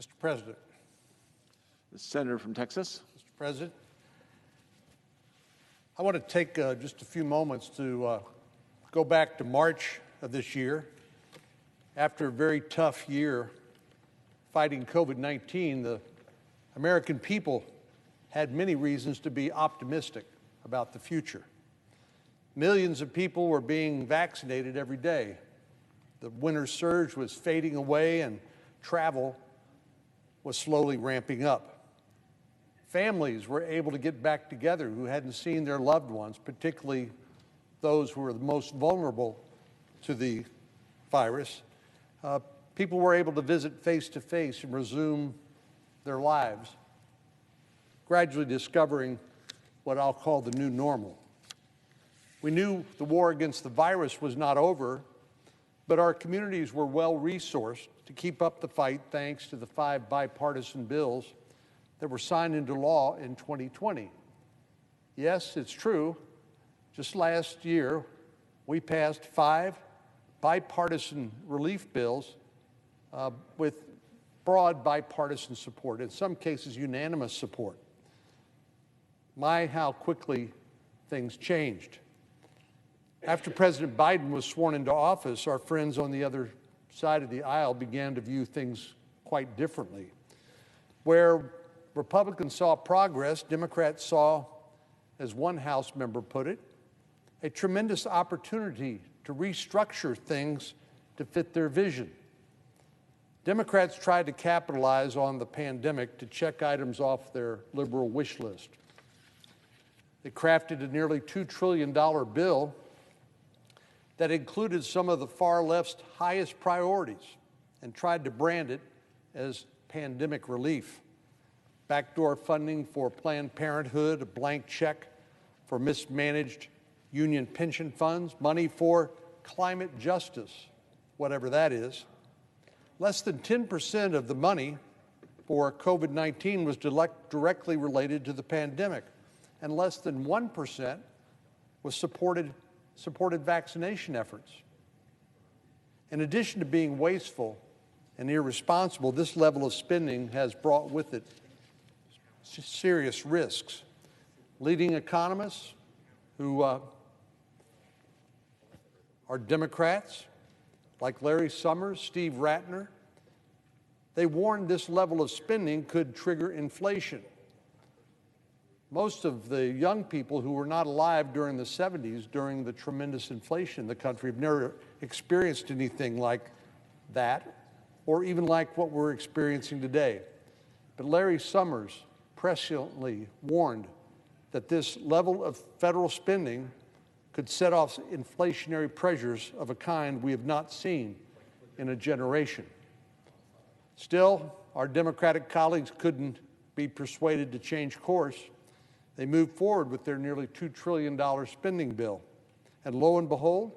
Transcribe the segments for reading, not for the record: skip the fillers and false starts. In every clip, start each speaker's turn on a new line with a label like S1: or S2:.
S1: Mr. President.
S2: The senator from Texas.
S1: Mr. President, I want to take just a few moments to go back to March of this year. After a very tough year fighting COVID-19, the American people had many reasons to be optimistic about the future. Millions of people were being vaccinated every day. The winter surge was fading away and travel was slowly ramping up. Families were able to get back together who hadn't seen their loved ones, particularly those who were the most vulnerable to the virus. People were able to visit face-to-face and resume their lives, gradually discovering what I'll call the new normal. We knew the war against the virus was not over, but our communities were well-resourced to keep up the fight thanks to the 5 bipartisan bills that were signed into law in 2020. Yes, it's true. Just last year, we passed 5 bipartisan relief bills with broad bipartisan support, in some cases unanimous support. My, how quickly things changed. After President Biden was sworn into office, our friends on the other side of the aisle began to view things quite differently. Where Republicans saw progress, Democrats saw, as one House member put it, a tremendous opportunity to restructure things to fit their vision. Democrats tried to capitalize on the pandemic to check items off their liberal wish list. They crafted a nearly $2 trillion bill that included some of the far left's highest priorities and tried to brand it as pandemic relief. Backdoor funding for Planned Parenthood, a blank check for mismanaged union pension funds, money for climate justice, whatever that is. Less than 10% of the money for COVID-19 was directly related to the pandemic, and less than 1% was supported vaccination efforts. In addition to being wasteful and irresponsible, this level of spending has brought with it serious risks. Leading economists who are Democrats, like Larry Summers, Steve Rattner, they warned this level of spending could trigger inflation. Most of the young people who were not alive during the 70s, during the tremendous inflation in the country, have never experienced anything like that, or even like what we're experiencing today. But Larry Summers presciently warned that this level of federal spending could set off inflationary pressures of a kind we have not seen in a generation. Still, our Democratic colleagues couldn't be persuaded to change course. They moved forward with their nearly $2 trillion spending bill. And lo and behold,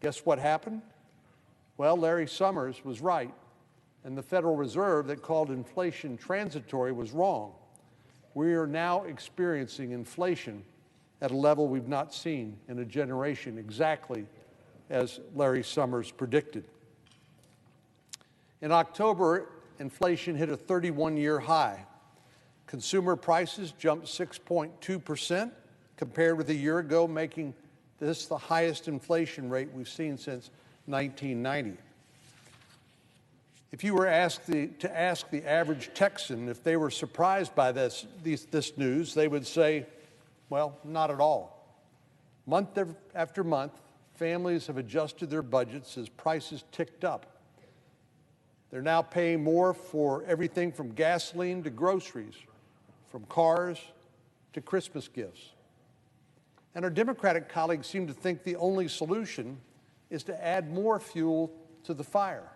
S1: guess what happened? Well, Larry Summers was right, and the Federal Reserve that called inflation transitory was wrong. We are now experiencing inflation at a level we've not seen in a generation, exactly as Larry Summers predicted. In October, inflation hit a 31-year high. Consumer prices jumped 6.2% compared with a year ago, making this the highest inflation rate we've seen since 1990. If you were asked to ask the average Texan if they were surprised by this news, they would say, well, not at all. Month after month, families have adjusted their budgets as prices ticked up. They're now paying more for everything from gasoline to groceries, from cars to Christmas gifts. And our Democratic colleagues seem to think the only solution is to add more fuel to the fire.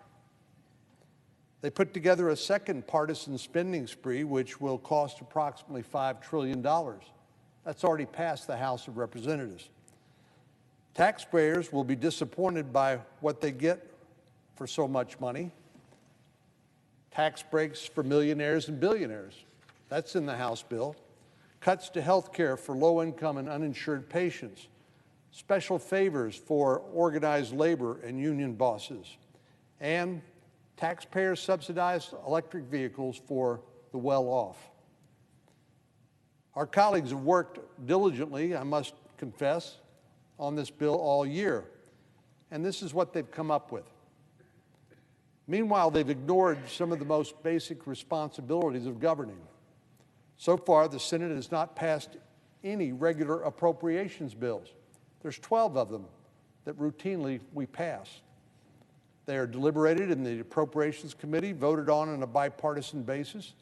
S1: They put together a second partisan spending spree, which will cost approximately $5 trillion. That's already passed the House of Representatives. Taxpayers will be disappointed by what they get for so much money. Tax breaks for millionaires and billionaires. That's in the House bill. Cuts to health care for low-income and uninsured patients. Special favors for organized labor and union bosses. And taxpayer-subsidized electric vehicles for the well-off. Our colleagues have worked diligently, I must confess, on this bill all year, and this is what they've come up with. Meanwhile, they've ignored some of the most basic responsibilities of governing. So far, the Senate has not passed any regular appropriations bills. There's 12 of them that routinely we pass. They are deliberated in the Appropriations Committee, voted on a bipartisan basis,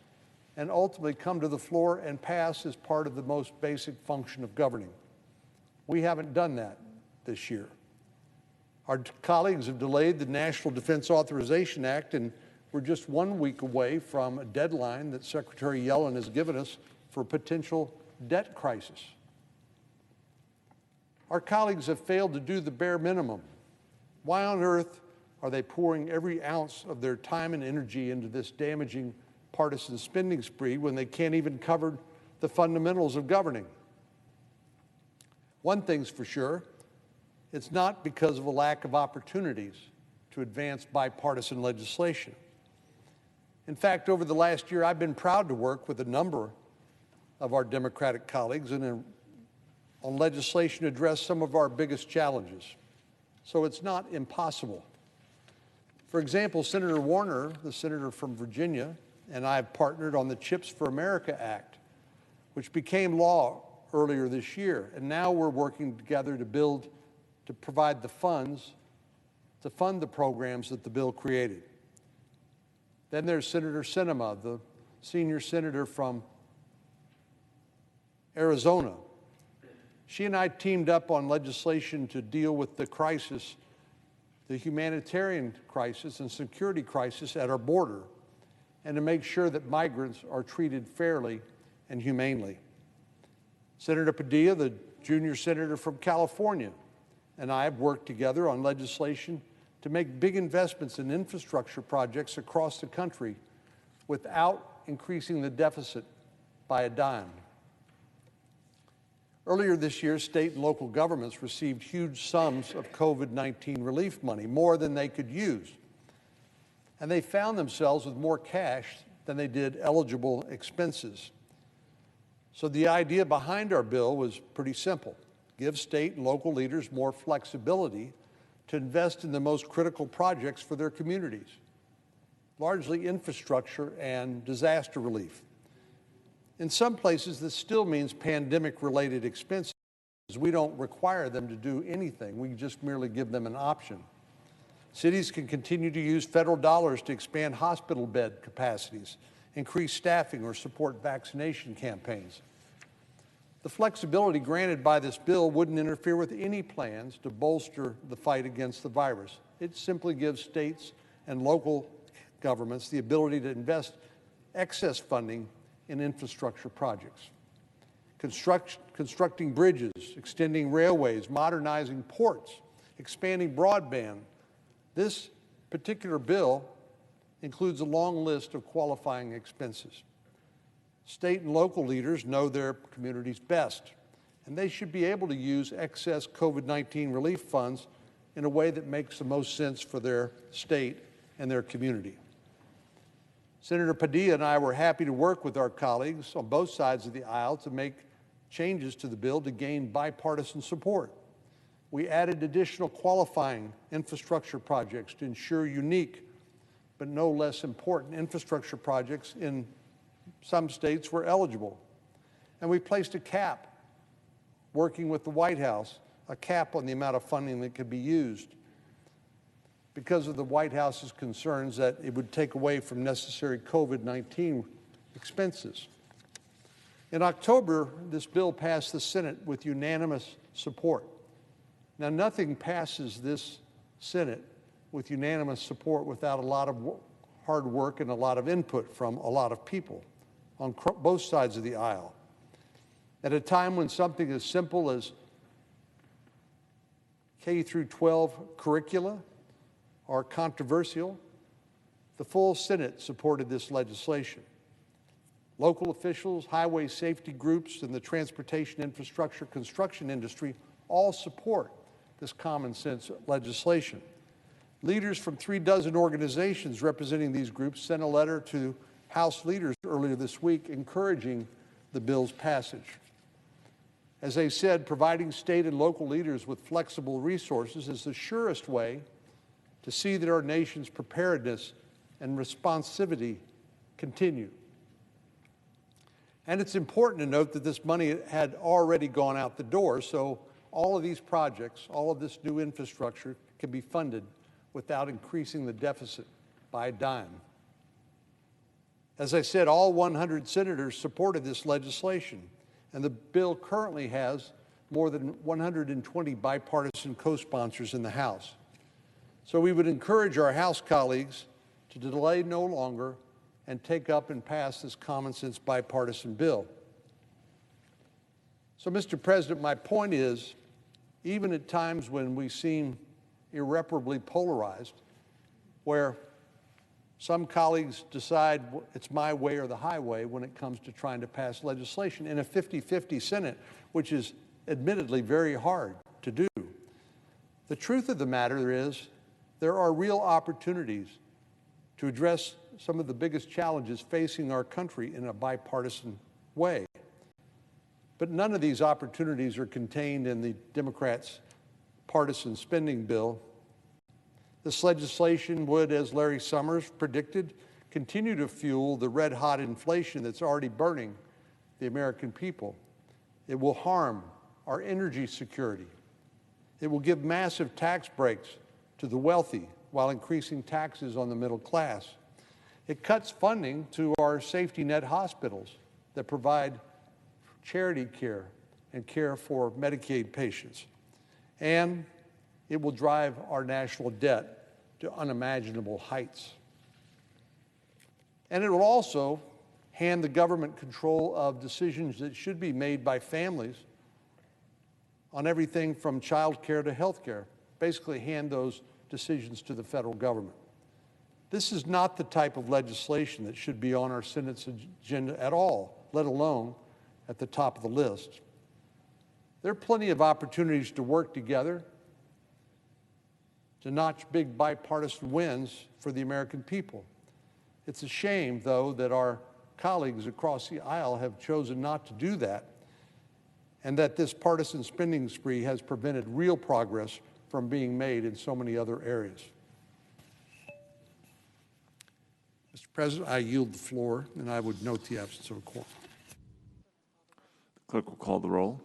S1: and ultimately come to the floor and pass as part of the most basic function of governing. We haven't done that this year. Our colleagues have delayed the National Defense Authorization Act, and we're just 1 week away from a deadline that Secretary Yellen has given us for a potential debt crisis. Our colleagues have failed to do the bare minimum. Why on earth are they pouring every ounce of their time and energy into this damaging partisan spending spree when they can't even cover the fundamentals of governing? One thing's for sure, it's not because of a lack of opportunities to advance bipartisan legislation. In fact, over the last year, I've been proud to work with a number of our Democratic colleagues on legislation to address some of our biggest challenges. So it's not impossible. For example, Senator Warner, the senator from Virginia, and I have partnered on the CHIPS for America Act, which became law earlier this year. And now we're working together to provide the funds to fund the programs that the bill created. Then there's Senator Sinema, the senior senator from Arizona. She and I teamed up on legislation to deal with the crisis, the humanitarian crisis and security crisis at our border, and to make sure that migrants are treated fairly and humanely. Senator Padilla, the junior senator from California, and I have worked together on legislation to make big investments in infrastructure projects across the country without increasing the deficit by a dime. Earlier this year, state and local governments received huge sums of COVID-19 relief money, more than they could use. And they found themselves with more cash than they did eligible expenses. So the idea behind our bill was pretty simple: give state and local leaders more flexibility to invest in the most critical projects for their communities, largely infrastructure and disaster relief. In some places, this still means pandemic-related expenses. We don't require them to do anything. We just merely give them an option. Cities can continue to use federal dollars to expand hospital bed capacities, increase staffing, or support vaccination campaigns. The flexibility granted by this bill wouldn't interfere with any plans to bolster the fight against the virus. It simply gives states and local governments the ability to invest excess funding in infrastructure projects. Constructing bridges, extending railways, modernizing ports, expanding broadband. This particular bill includes a long list of qualifying expenses. State and local leaders know their communities best, and they should be able to use excess COVID-19 relief funds in a way that makes the most sense for their state and their community. Senator Padilla and I were happy to work with our colleagues on both sides of the aisle to make changes to the bill to gain bipartisan support. We added additional qualifying infrastructure projects to ensure unique but no less important infrastructure projects in some states were eligible. And we placed a cap, working with the White House, a cap on the amount of funding that could be used because of the White House's concerns that it would take away from necessary COVID-19 expenses. In October, this bill passed the Senate with unanimous support. Now, nothing passes this Senate with unanimous support without a lot of hard work and a lot of input from a lot of people on both sides of the aisle. At a time when something as simple as K through 12 curricula are controversial, the full Senate supported this legislation. Local officials, highway safety groups, and the transportation infrastructure construction industry all support this common sense legislation. Leaders from 36 organizations representing these groups sent a letter to House leaders earlier this week encouraging the bill's passage. As they said, providing state and local leaders with flexible resources is the surest way to see that our nation's preparedness and responsivity continue. And it's important to note that this money had already gone out the door, so all of these projects, all of this new infrastructure can be funded without increasing the deficit by a dime. As I said, all 100 senators supported this legislation, and the bill currently has more than 120 bipartisan co-sponsors in the House. So we would encourage our House colleagues to delay no longer and take up and pass this common-sense bipartisan bill. So, Mr. President, my point is, even at times when we seem irreparably polarized, where some colleagues decide it's my way or the highway when it comes to trying to pass legislation in a 50-50 Senate, which is admittedly very hard to do. The truth of the matter is there are real opportunities to address some of the biggest challenges facing our country in a bipartisan way. But none of these opportunities are contained in the Democrats' partisan spending bill. This legislation would, as Larry Summers predicted, continue to fuel the red-hot inflation that's already burning the American people. It will harm our energy security. It will give massive tax breaks to the wealthy while increasing taxes on the middle class. It cuts funding to our safety net hospitals that provide charity care and care for Medicaid patients. And it will drive our national debt to unimaginable heights. And it will also hand the government control of decisions that should be made by families on everything from child care to health care. Basically hand those decisions to the federal government. This is not the type of legislation that should be on our Senate's agenda at all, let alone at the top of the list. There are plenty of opportunities to work together to notch big bipartisan wins for the American people. It's a shame, though, that our colleagues across the aisle have chosen not to do that, and that this partisan spending spree has prevented real progress from being made in so many other areas. Mr. President, I yield the floor, and I would note the absence of a quorum.
S2: Clerk will call the roll.